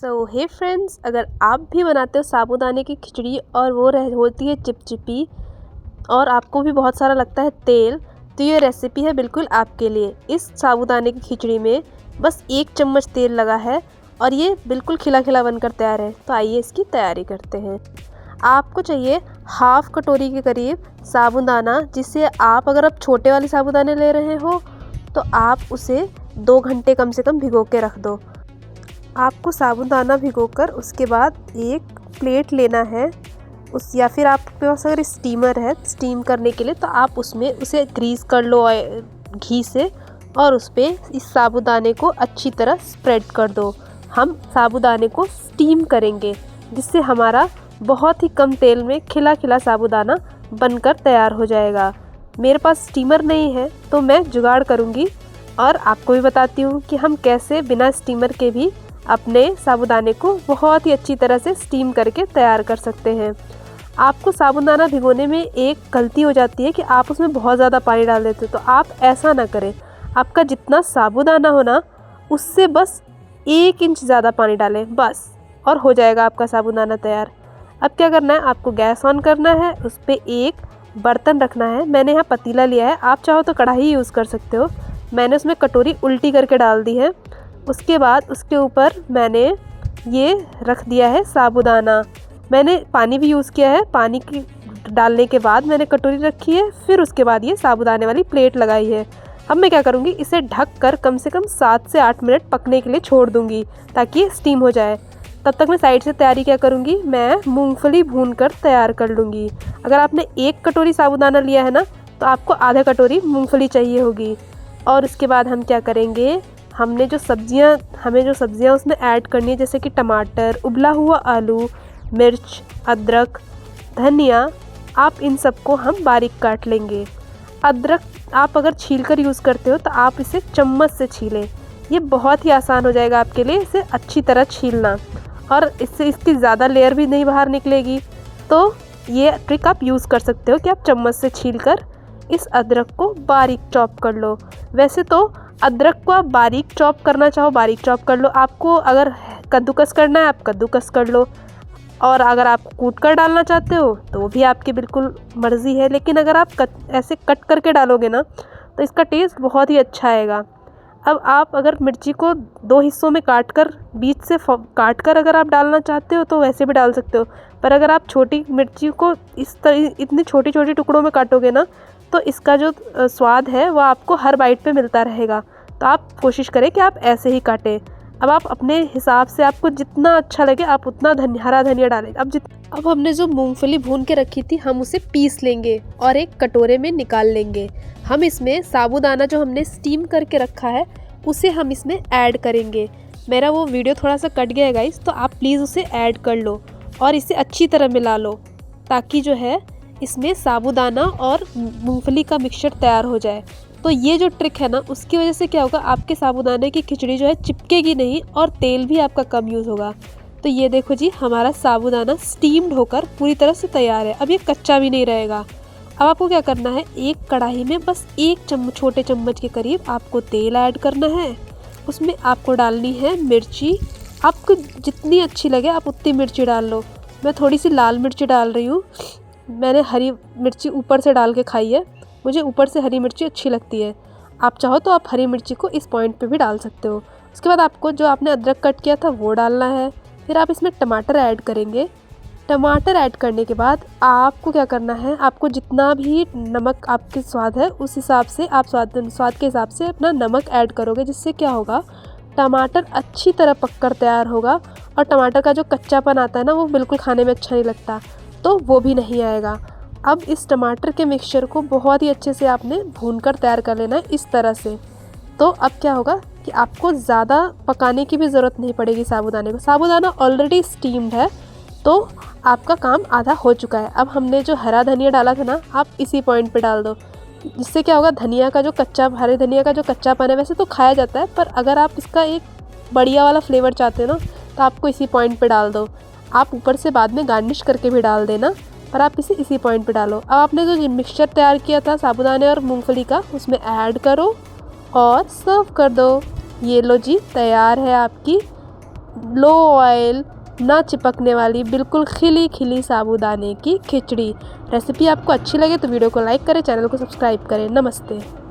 सो हे friends, अगर आप भी बनाते हो साबूदाने की खिचड़ी और वो होती है चिपचिपी और आपको भी बहुत सारा लगता है तेल, तो ये रेसिपी है बिल्कुल आपके लिए। इस साबूदाने की खिचड़ी में बस 1 चम्मच तेल लगा है और ये बिल्कुल खिला खिला बनकर तैयार है। तो आइए इसकी तैयारी करते हैं। आपको चाहिए हाफ कटोरी के करीब साबूदाना, जिसे अगर आप छोटे वाले साबूदाने ले रहे हो तो आप उसे 2 घंटे कम से कम भिगो के रख दो। आपको साबूदाना भिगोकर उसके बाद एक प्लेट लेना है या फिर आपके पास अगर स्टीमर है स्टीम करने के लिए, तो आप उसमें उसे ग्रीस कर लो घी से और उस पर इस साबूदाने को अच्छी तरह स्प्रेड कर दो। हम साबूदाने को स्टीम करेंगे जिससे हमारा बहुत ही कम तेल में खिला खिला साबूदाना बनकर तैयार हो जाएगा। मेरे पास स्टीमर नहीं है तो मैं जुगाड़ करूँगी और आपको भी बताती हूँ कि हम कैसे बिना स्टीमर के भी अपने साबूदाने को बहुत ही अच्छी तरह से स्टीम करके तैयार कर सकते हैं। आपको साबूदाना भिगोने में एक गलती हो जाती है कि आप उसमें बहुत ज़्यादा पानी डाल देते हो, तो आप ऐसा ना करें। आपका जितना साबूदाना हो ना उससे बस 1 इंच ज़्यादा पानी डालें बस, और हो जाएगा आपका साबूदाना तैयार। अब क्या करना है, आपको गैस ऑन करना है, उस पर एक बर्तन रखना है। मैंने यहाँ पतीला लिया है, आप चाहो तो कढ़ाई यूज़ कर सकते हो। मैंने उसमें कटोरी उल्टी करके डाल दी है। उसके बाद उसके ऊपर मैंने ये रख दिया है साबूदाना। मैंने पानी भी यूज़ किया है। पानी की डालने के बाद मैंने कटोरी रखी है, फिर उसके बाद ये साबूदाने वाली प्लेट लगाई है। अब मैं क्या करूँगी, इसे ढक कर कम से कम 7 से 8 मिनट पकने के लिए छोड़ दूँगी ताकि ये स्टीम हो जाए। तब तक मैं साइड से तैयारी क्या करूँगी, मैं मूंगफली भून कर तैयार कर लूँगी। अगर आपने 1 कटोरी साबूदाना लिया है ना, तो आपको आधा कटोरी मूंगफली चाहिए होगी। और उसके बाद हम क्या करेंगे, हमें जो सब्जियां उसमें ऐड करनी है, जैसे कि टमाटर, उबला हुआ आलू, मिर्च, अदरक, धनिया, आप इन सबको हम बारीक काट लेंगे। अदरक आप अगर छीलकर यूज़ करते हो तो आप इसे चम्मच से छीलें। ये बहुत ही आसान हो जाएगा आपके लिए इसे अच्छी तरह छीलना, और इससे इसकी ज़्यादा लेयर भी नहीं बाहर निकलेगी। तो ये ट्रिक आप यूज़ कर सकते हो कि आप चम्मच से छीलकर इस अदरक को बारीक चॉप कर लो। वैसे तो अदरक को आप बारीक चॉप करना चाहो बारीक चॉप कर लो, आपको अगर कद्दूकस करना है आप कद्दूकस कर लो, और अगर आप कूट कर डालना चाहते हो तो वो भी आपकी बिल्कुल मर्ज़ी है। लेकिन अगर आप ऐसे कट करके डालोगे ना तो इसका टेस्ट बहुत ही अच्छा आएगा। अब आप अगर मिर्ची को 2 हिस्सों में काट कर बीच से काट कर अगर आप डालना चाहते हो तो वैसे भी डाल सकते हो, पर अगर आप छोटी मिर्ची को इतनी छोटी छोटी टुकड़ों में काटोगे ना तो इसका जो स्वाद है वो आपको हर बाइट पे मिलता रहेगा। तो आप कोशिश करें कि आप ऐसे ही काटें। अब आप अपने हिसाब से आपको जितना अच्छा लगे आप उतना हरा धनिया डालें। अब हमने जो मूंगफली भून के रखी थी हम उसे पीस लेंगे और एक कटोरे में निकाल लेंगे। हम इसमें साबूदाना जो हमने स्टीम करके रखा है उसे हम इसमें ऐड करेंगे। मेरा वो वीडियो थोड़ा सा कट गया है गाइस, तो आप प्लीज़ उसे ऐड कर लो और इसे अच्छी तरह मिला लो ताकि जो है इसमें साबूदाना और मूंगफली का मिक्सचर तैयार हो जाए। तो ये जो ट्रिक है ना उसकी वजह से क्या होगा, आपके साबूदाने की खिचड़ी जो है चिपकेगी नहीं और तेल भी आपका कम यूज़ होगा। तो ये देखो जी, हमारा साबूदाना स्टीम्ड होकर पूरी तरह से तैयार है। अब ये कच्चा भी नहीं रहेगा। अब आपको क्या करना है, एक कढ़ाई में बस 1 छोटे चम्मच के करीब आपको तेल ऐड करना है। उसमें आपको डालनी है मिर्ची, आपको जितनी अच्छी लगे आप उतनी मिर्ची डाल लो। मैं थोड़ी सी लाल मिर्ची डाल रही हूँ। मैंने हरी मिर्ची ऊपर से डाल के खाई है, मुझे ऊपर से हरी मिर्ची अच्छी लगती है। आप चाहो तो आप हरी मिर्ची को इस पॉइंट पे भी डाल सकते हो। उसके बाद आपको जो आपने अदरक कट किया था वो डालना है। फिर आप इसमें टमाटर ऐड करेंगे। टमाटर ऐड करने के बाद आपको क्या करना है, आपको जितना भी नमक आपके स्वाद है उस हिसाब से आप स्वाद के हिसाब से अपना नमक ऐड करोगे, जिससे क्या होगा, टमाटर अच्छी तरह पककर तैयार होगा और टमाटर का जो कच्चापन आता है ना वो बिल्कुल खाने में अच्छा नहीं लगता, तो वो भी नहीं आएगा। अब इस टमाटर के मिक्सचर को बहुत ही अच्छे से आपने भूनकर तैयार कर लेना है इस तरह से। तो अब क्या होगा कि आपको ज़्यादा पकाने की भी ज़रूरत नहीं पड़ेगी साबूदाने को। साबूदाना ऑलरेडी स्टीम्ड है तो आपका काम आधा हो चुका है। अब हमने जो हरा धनिया डाला था ना, आप इसी पॉइंट पे डाल दो, जिससे क्या होगा, हरे धनिया का जो कच्चापन है वैसे तो खाया जाता है, पर अगर आप इसका एक बढ़िया वाला फ्लेवर चाहते हो ना तो आपको इसी पॉइंट पे डाल दो। आप ऊपर से बाद में गार्निश करके भी डाल देना, पर आप इसे इसी पॉइंट पे डालो। अब आपने जो मिक्सचर तैयार किया था साबूदाने और मूंगफली का उसमें ऐड करो और सर्व कर दो। ये लो जी, तैयार है आपकी लो ऑयल, ना चिपकने वाली, बिल्कुल खिली खिली साबूदाने की खिचड़ी। रेसिपी आपको अच्छी लगे तो वीडियो को लाइक करें, चैनल को सब्सक्राइब करें। नमस्ते।